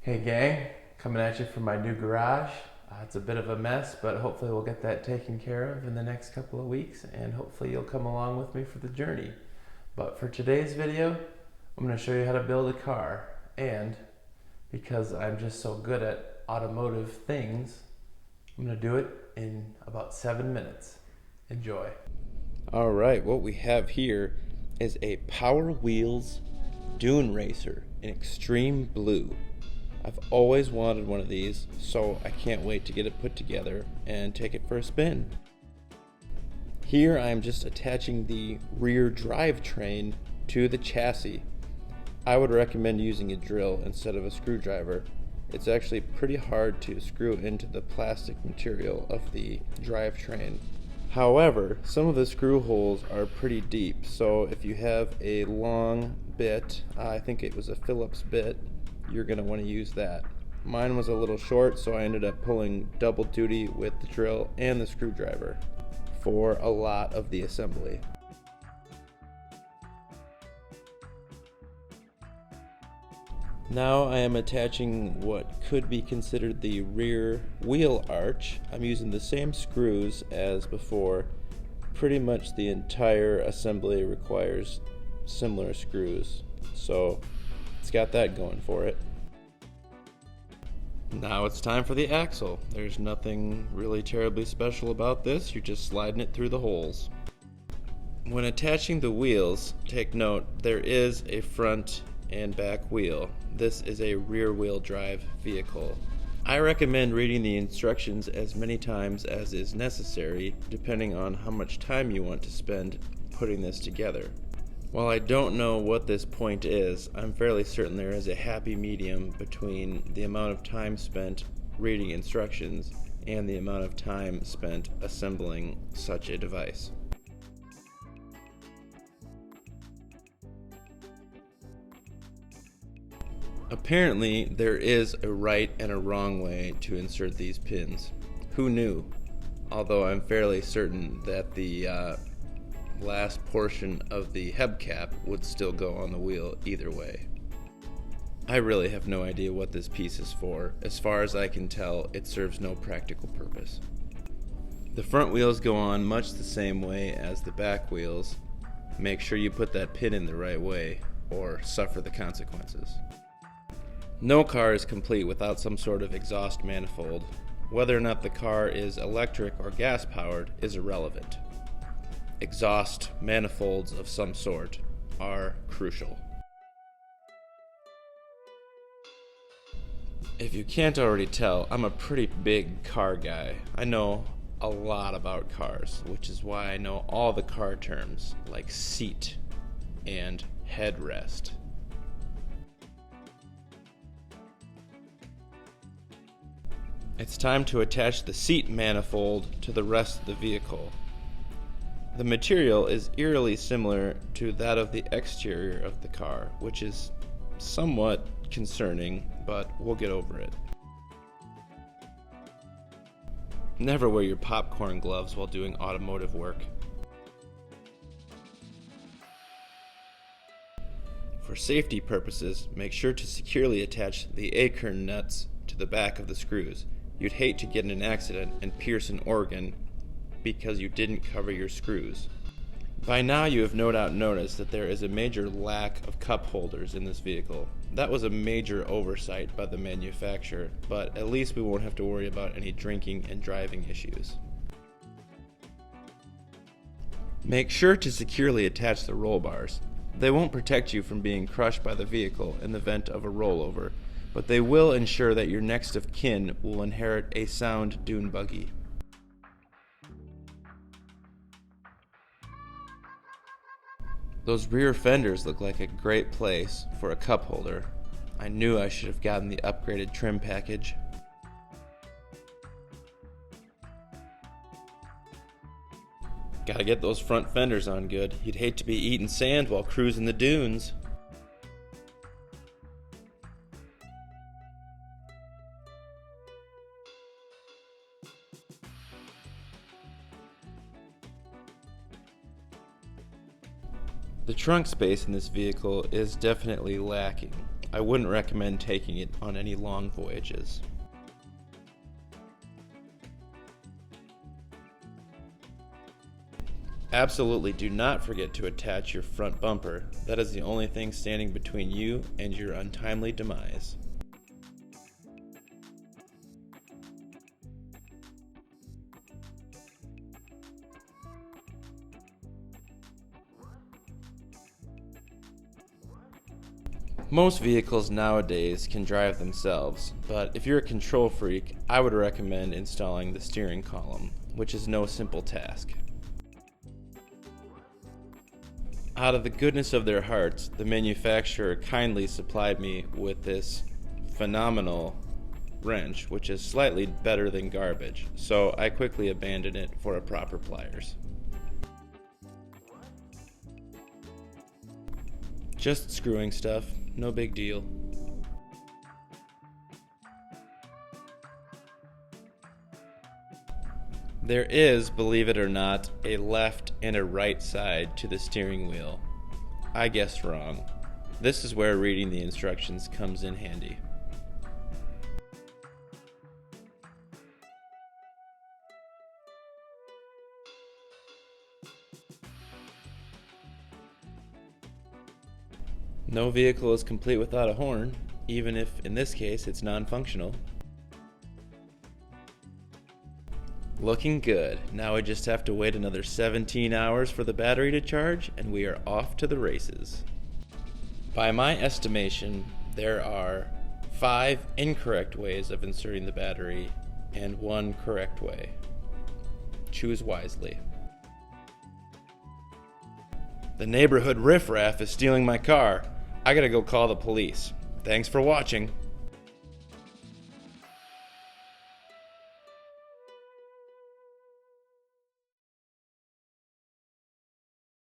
Hey gang, coming at you from my new garage. It's a bit of a mess, but hopefully we'll get that taken care of in the next couple of weeks, and hopefully you'll come along with me for the journey. But for today's video, I'm going to show you how to build a car, and because I'm just so good at automotive things, I'm going to do it in about 7 minutes. Enjoy. Alright, what we have here is a Power Wheels Dune Racer in extreme blue. I've always wanted one of these, so I can't wait to get it put together and take it for a spin. Here I am just attaching the rear drivetrain to the chassis. I would recommend using a drill instead of a screwdriver. It's actually pretty hard to screw into the plastic material of the drivetrain. However, some of the screw holes are pretty deep, so if you have a long bit, I think it was a Phillips bit, you're going to want to use that. Mine was a little short, so I ended up pulling double duty with the drill and the screwdriver for a lot of the assembly. Now I am attaching what could be considered the rear wheel arch. I'm using the same screws as before. Pretty much the entire assembly requires similar screws, so it's got that going for it. Now it's time for the axle. There's nothing really terribly special about this, you're just sliding it through the holes. When attaching the wheels, take note, there is a front and back wheel. This is a rear wheel drive vehicle. I recommend reading the instructions as many times as is necessary, depending on how much time you want to spend putting this together. While I don't know what this point is, I'm fairly certain there is a happy medium between the amount of time spent reading instructions and the amount of time spent assembling such a device. Apparently, there is a right and a wrong way to insert these pins. Who knew? Although I'm fairly certain that the last portion of the hubcap would still go on the wheel either way. I really have no idea what this piece is for. As far as I can tell, it serves no practical purpose. The front wheels go on much the same way as the back wheels. Make sure you put that pin in the right way, or suffer the consequences. No car is complete without some sort of exhaust manifold. Whether or not the car is electric or gas powered is irrelevant. Exhaust manifolds of some sort are crucial. If you can't already tell, I'm a pretty big car guy. I know a lot about cars, which is why I know all the car terms like seat and headrest. It's time to attach the seat manifold to the rest of the vehicle. The material is eerily similar to that of the exterior of the car, which is somewhat concerning, but we'll get over it. Never wear your popcorn gloves while doing automotive work. For safety purposes, make sure to securely attach the acorn nuts to the back of the screws. You'd hate to get in an accident and pierce an organ because you didn't cover your screws. By now you have no doubt noticed that there is a major lack of cup holders in this vehicle. That was a major oversight by the manufacturer, but at least we won't have to worry about any drinking and driving issues. Make sure to securely attach the roll bars. They won't protect you from being crushed by the vehicle in the event of a rollover, but they will ensure that your next of kin will inherit a sound dune buggy. Those rear fenders look like a great place for a cup holder. I knew I should have gotten the upgraded trim package. Gotta get those front fenders on good. You'd hate to be eating sand while cruising the dunes. The trunk space in this vehicle is definitely lacking. I wouldn't recommend taking it on any long voyages. Absolutely do not forget to attach your front bumper. That is the only thing standing between you and your untimely demise. Most vehicles nowadays can drive themselves, but if you're a control freak, I would recommend installing the steering column, which is no simple task. Out of the goodness of their hearts, the manufacturer kindly supplied me with this phenomenal wrench, which is slightly better than garbage, so I quickly abandoned it for a proper pliers. Just screwing stuff, no big deal. There is, believe it or not, a left and a right side to the steering wheel. I guessed wrong. This is where reading the instructions comes in handy. No vehicle is complete without a horn, even if in this case it's non-functional. Looking good. Now we just have to wait another 17 hours for the battery to charge, and we are off to the races. By my estimation, there are 5 incorrect ways of inserting the battery and 1 correct way. Choose wisely. The neighborhood riffraff is stealing my car. I gotta go call the police. Thanks for watching.